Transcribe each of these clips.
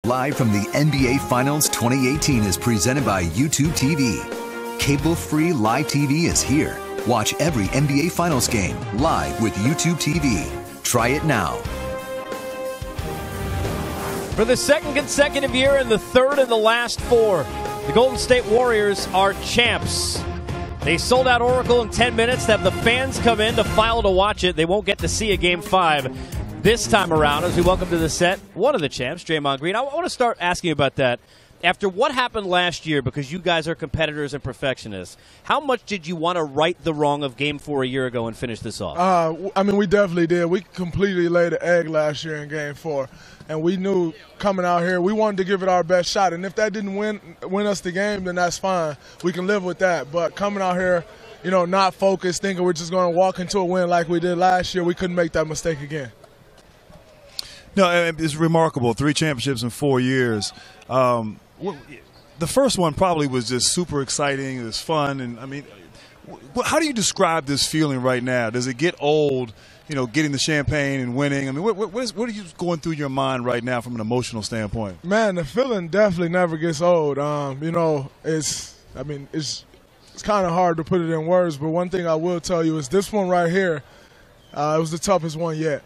Live from the NBA Finals 2018 is presented by YouTube TV. Cable-free live TV is here. Watch every NBA Finals game live with YouTube TV. Try it now. For the second consecutive year and the third in the last four, the Golden State Warriors are champs. They sold out Oracle in 10 minutes to have the fans come in to file to watch it. They won't get to see a Game 5 this time around as we welcome to the set one of the champs, Draymond Green. I want to start asking you about that. After what happened last year, because you guys are competitors and perfectionists, how much did you want to right the wrong of Game 4 a year ago and finish this off? I mean, we definitely did. We completely laid an egg last year in Game 4. And we knew coming out here, we wanted to give it our best shot. And if that didn't win us the game, then that's fine. We can live with that. But coming out here, you know, not focused, thinking we're just going to walk into a win like we did last year, we couldn't make that mistake again. No, it's remarkable. 3 championships in 4 years. The first one probably was just super exciting. It was fun. And, I mean, how do you describe this feeling right now? Does it get old, you know, getting the champagne and winning? I mean, what are you going through your mind right now from an emotional standpoint? Man, the feeling definitely never gets old. You know, it's kind of hard to put it in words, but one thing I will tell you is this one right here, it was the toughest one yet.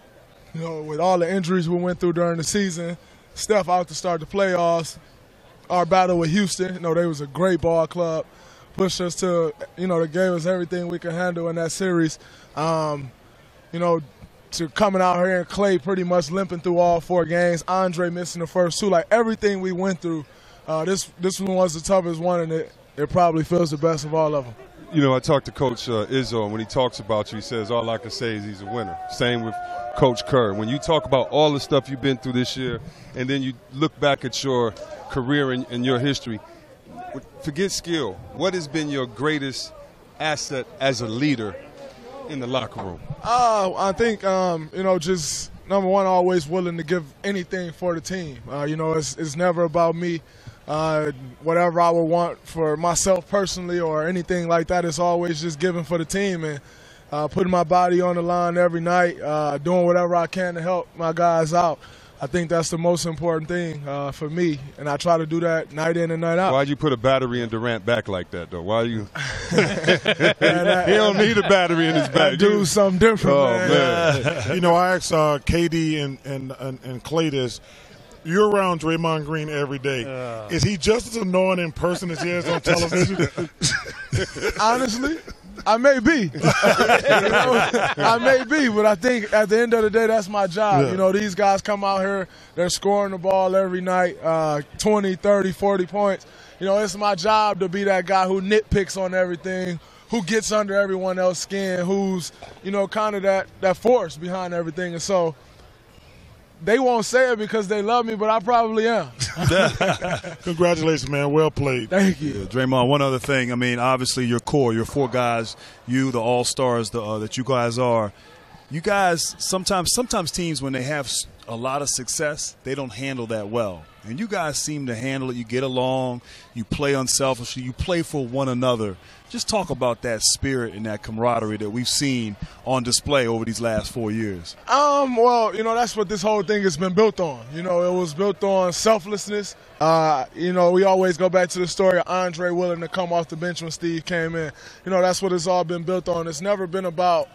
You know, with all the injuries we went through during the season, Steph out to start the playoffs, our battle with Houston, you know, they was a great ball club, pushed us to, you know, they gave us everything we could handle in that series. You know, to coming out here and Clay pretty much limping through all 4 games, Andre missing the first 2, like everything we went through, this one was the toughest one, and it probably feels the best of all of them. You know, I talked to Coach Izzo, and when he talks about you, he says, all I can say is he's a winner. Same with Coach Kerr. When you talk about all the stuff you've been through this year, and then you look back at your career and your history, forget skill. What has been your greatest asset as a leader in the locker room? I think, you know, just number one, always willing to give anything for the team. You know, it's never about me. Whatever I would want for myself personally or anything like that, it's always just giving for the team and putting my body on the line every night, doing whatever I can to help my guys out. I think that's the most important thing for me, and I try to do that night in and night out. Why'd you put a battery in Durant back like that, though? Why you? He don't need a battery in his back. Do something different, man. You know, I asked KD and Clay this. You're around Draymond Green every day. Is he just as annoying in person as he is on television? Honestly, I may be. You know, I may be, but I think at the end of the day, that's my job. Yeah. You know, these guys come out here, they're scoring the ball every night, 20, 30, 40 points. You know, it's my job to be that guy who nitpicks on everything, who gets under everyone else's skin, who's, you know, kind of that force behind everything. And so they won't say it because they love me, but I probably am. Congratulations, man. Well played. Thank you. Yeah, Draymond, one other thing. I mean, obviously your core, your 4 guys, you, the all-stars that you guys are. You guys, sometimes teams, when they have a lot of success, they don't handle that well. And you guys seem to handle it. You get along. You play unselfishly. You play for one another. Just talk about that spirit and that camaraderie that we've seen on display over these last 4 years. Well, you know, that's what this whole thing has been built on. You know, it was built on selflessness. You know, we always go back to the story of Andre willing to come off the bench when Steve came in. You know, that's what it's all been built on. It's never been about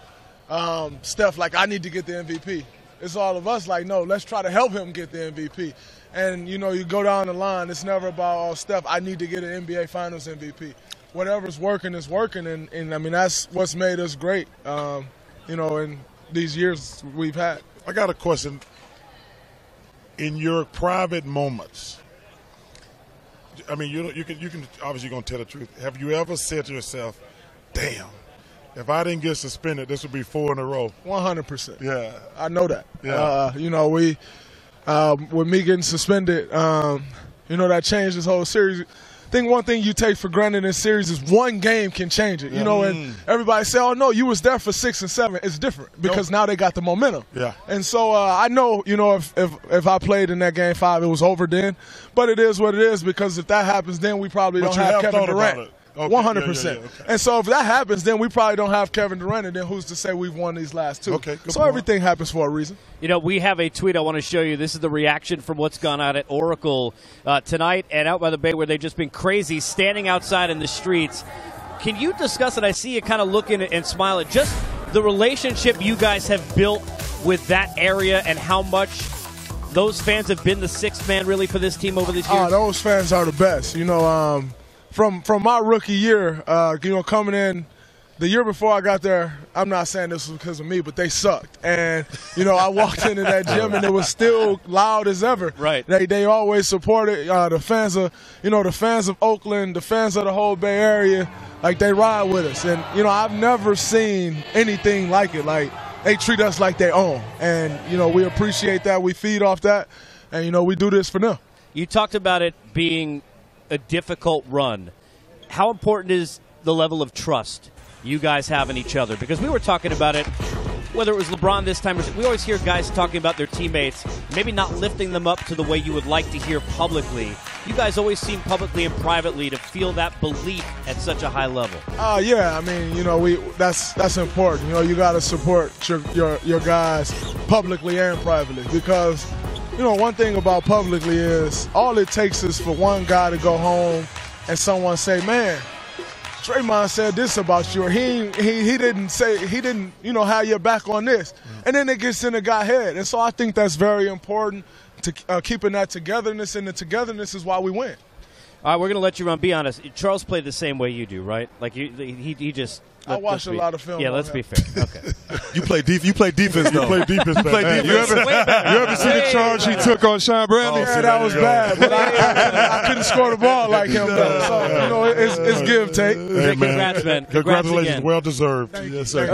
Steph like, I need to get the MVP. It's all of us like, no, let's try to help him get the MVP. And, you know, you go down the line, it's never about, oh, Steph, I need to get an NBA Finals MVP. Whatever's working is working, and I mean, that's what's made us great, you know, in these years we've had. I got a question. In your private moments, I mean, you can obviously going to tell the truth. Have you ever said to yourself, damn, if I didn't get suspended, this would be 4 in a row? 100%. Yeah. I know that. Yeah. You know, with me getting suspended, you know, that changed this whole series. I think one thing you take for granted in series is one game can change it. You know, and everybody say, oh, no, you was there for 6 and 7. It's different because now they got the momentum. Yeah. And so I know, you know, if I played in that Game 5, it was over then. But it is what it is because if that happens, then we probably don't have Kevin Durant. Okay. 100%. Yeah, okay. And so if that happens, then we probably don't have Kevin Durant, and then who's to say we've won these last two? Okay, good so point. everything happens for a reason. You know, we have a tweet I want to show you. This is the reaction from what's gone out at Oracle tonight and out by the Bay, where they've just been crazy, standing outside in the streets. Can you discuss it? I see you kind of looking and smiling. Just the relationship you guys have built with that area and how much those fans have been the sixth man really for this team over this year. Those fans are the best. You know, from my rookie year, you know, coming in the year before I got there, I'm not saying this was because of me, but they sucked. And, you know, I walked into that gym and it was still loud as ever. Right. They always supported the fans of, you know, the fans of Oakland, the fans of the whole Bay Area. Like, they ride with us. And, you know, I've never seen anything like it. Like, they treat us like they own. And, you know, we appreciate that. We feed off that. And, you know, we do this for them. You talked about it being a difficult run. How important is the level of trust you guys have in each other? Because we were talking about it, whether it was LeBron this time, we always hear guys talking about their teammates, maybe not lifting them up to the way you would like to hear publicly. You guys always seem publicly and privately to feel that belief at such a high level. Yeah, I mean, you know, that's important. You know, you got to support your guys publicly and privately, because, you know, one thing about publicly is all it takes is for one guy to go home and someone say, man, Draymond said this about you, or he didn't, you know, have your back on this. And then it gets in the guy's head. And so I think that's very important, to keeping that togetherness, and the togetherness is why we win. All right, we're going to let you run. Be honest. Charles played the same way you do, right? Like, he just... I watched a lot of film. Yeah, let's be fair. Okay. You play defense, though. You play defense. You ever see the charge he took on Sean Bradley? Yeah, that was bad. But I couldn't score the ball like him, though. So, you know, it's give, take. Hey, Congrats, man. Congratulations. again. Well deserved. Thank you. Yes, sir.